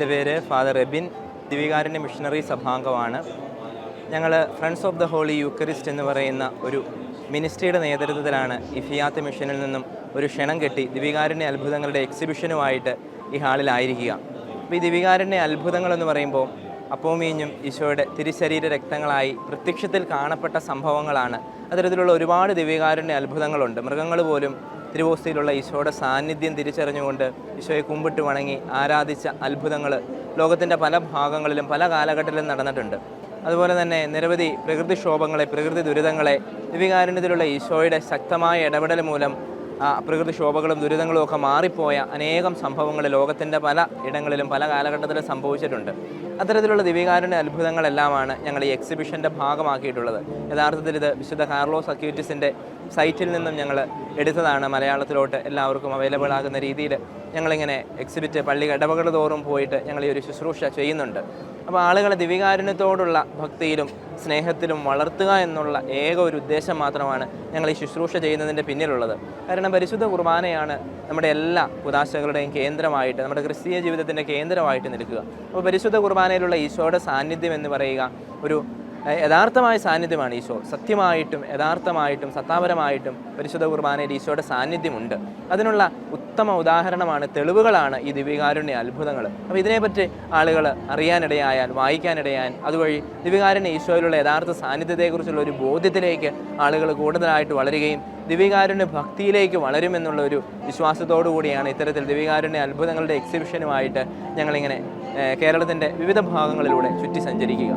എൻ്റെ പേര് ഫാദർ എബിൻ, ദിവികാരുണ്യ മിഷണറി സഭാംഗമാണ്. ഞങ്ങൾ friends of the holy Eucharist എന്ന് പറയുന്ന ഒരു മിനിസ്ട്രിയുടെ നേതൃത്വത്തിലാണ് ഇഫിയാത്ത് മിഷനിൽ നിന്നും ഒരു ക്ഷണം കെട്ടി ദിവികാരുണ്യ അത്ഭുതങ്ങളുടെ എക്സിബിഷനുമായിട്ട് ഈ ഹാളിലായിരിക്കുക. അപ്പോൾ ഈ ദിവികാരുണ്യ അത്ഭുതങ്ങൾ എന്ന് പറയുമ്പോൾ അപ്പോമീഞ്ഞും ഈശോയുടെ തിരുശരീര രക്തങ്ങളായി പ്രത്യക്ഷത്തിൽ കാണപ്പെട്ട സംഭവങ്ങളാണ്. അത്തരത്തിലുള്ള ഒരുപാട് ദിവികാരുണ്യ അത്ഭുതങ്ങളുണ്ട്. മൃഗങ്ങൾ പോലും തിരുവോസ്തിയിലുള്ള ഈശോയുടെ സാന്നിധ്യം തിരിച്ചറിഞ്ഞുകൊണ്ട് ഈശോയെ കുമ്പിട്ട് വണങ്ങി ആരാധിച്ച അത്ഭുതങ്ങൾ ലോകത്തിൻ്റെ പല ഭാഗങ്ങളിലും പല കാലഘട്ടത്തിലും നടന്നിട്ടുണ്ട്. അതുപോലെ തന്നെ നിരവധി പ്രകൃതിക്ഷോഭങ്ങളെ, പ്രകൃതി ദുരിതങ്ങളെ ദിവികാരുണ്യത്തിലുള്ള ഈശോയുടെ ശക്തമായ ഇടപെടൽ മൂലം പ്രകൃതിക്ഷോഭങ്ങളും ദുരിതങ്ങളും ഒക്കെ മാറിപ്പോയ അനേകം സംഭവങ്ങൾ ലോകത്തിൻ്റെ പല ഇടങ്ങളിലും പല കാലഘട്ടത്തിലും സംഭവിച്ചിട്ടുണ്ട്. അത്തരത്തിലുള്ള ദിവികാരുണ്യ അത്ഭുതങ്ങളെല്ലാമാണ് ഞങ്ങൾ ഈ എക്സിബിഷൻ്റെ ഭാഗമാക്കിയിട്ടുള്ളത്. യഥാർത്ഥത്തിൽ ഇത് വിശുദ്ധ കാർലോസ് അക്യൂറ്റിസിൻ്റെ സൈറ്റിൽ നിന്നും ഞങ്ങൾ എടുത്തതാണ്. മലയാളത്തിലോട്ട് എല്ലാവർക്കും അവൈലബിൾ ആകുന്ന രീതിയിൽ ഞങ്ങളിങ്ങനെ എക്സിബിറ്റ് പള്ളി ഇടവകൾ തോറും പോയിട്ട് ഞങ്ങൾ ഈ ഒരു ശുശ്രൂഷ ചെയ്യുന്നുണ്ട്. അപ്പോൾ ആളുകളെ ദിവികാരുണ്യത്തോടുള്ള ഭക്തിയിലും സ്നേഹത്തിലും വളർത്തുക എന്നുള്ള ഏക ഒരു ഉദ്ദേശം മാത്രമാണ് ഞങ്ങൾ ഈ ശുശ്രൂഷ ചെയ്യുന്നതിൻ്റെ പിന്നിലുള്ളത്. കാരണം പരിശുദ്ധ കുർബാനയാണ് നമ്മുടെ എല്ലാ ഉദാശകളുടെയും കേന്ദ്രമായിട്ട്, നമ്മുടെ ക്രിസ്തീയ ജീവിതത്തിൻ്റെ കേന്ദ്രമായിട്ട് നിൽക്കുക. അപ്പോൾ പരിശുദ്ധ കുർബാനയിലുള്ള ഈശോയുടെ സാന്നിധ്യം എന്ന് പറയുക ഒരു യഥാർത്ഥമായ സാന്നിധ്യമാണ്. ഈശോ സത്യമായിട്ടും യഥാർത്ഥമായിട്ടും സത്താപരമായിട്ടും പരിശുദ്ധ കുർബാനയിൽ ഈശോയുടെ സാന്നിധ്യമുണ്ട്. അതിനുള്ള ഉത്തമ ഉദാഹരണമാണ്, തെളിവുകളാണ് ഈ ദിവികാരുണ്യ അത്ഭുതങ്ങൾ. അപ്പോൾ ഇതിനെപ്പറ്റി ആളുകൾ അറിയാനിടയായാൽ, വായിക്കാനിടയാൽ, അതുവഴി ദിവികാരുണ്യ ഈശോയിലുള്ള യഥാർത്ഥ സാന്നിധ്യത്തെക്കുറിച്ചുള്ള ഒരു ബോധ്യത്തിലേക്ക് ആളുകൾ കൂടുതലായിട്ട് വളരുകയും ദിവികാരുണ്യ ഭക്തിയിലേക്ക് വളരുമെന്നുള്ള ഒരു വിശ്വാസത്തോടു കൂടിയാണ് ഇത്തരത്തിൽ ദിവികാരുണ്യ അത്ഭുതങ്ങളുടെ എക്സിബിഷനുമായിട്ട് ഞങ്ങളിങ്ങനെ കേരളത്തിൻ്റെ വിവിധ ഭാഗങ്ങളിലൂടെ ചുറ്റി സഞ്ചരിക്കുക.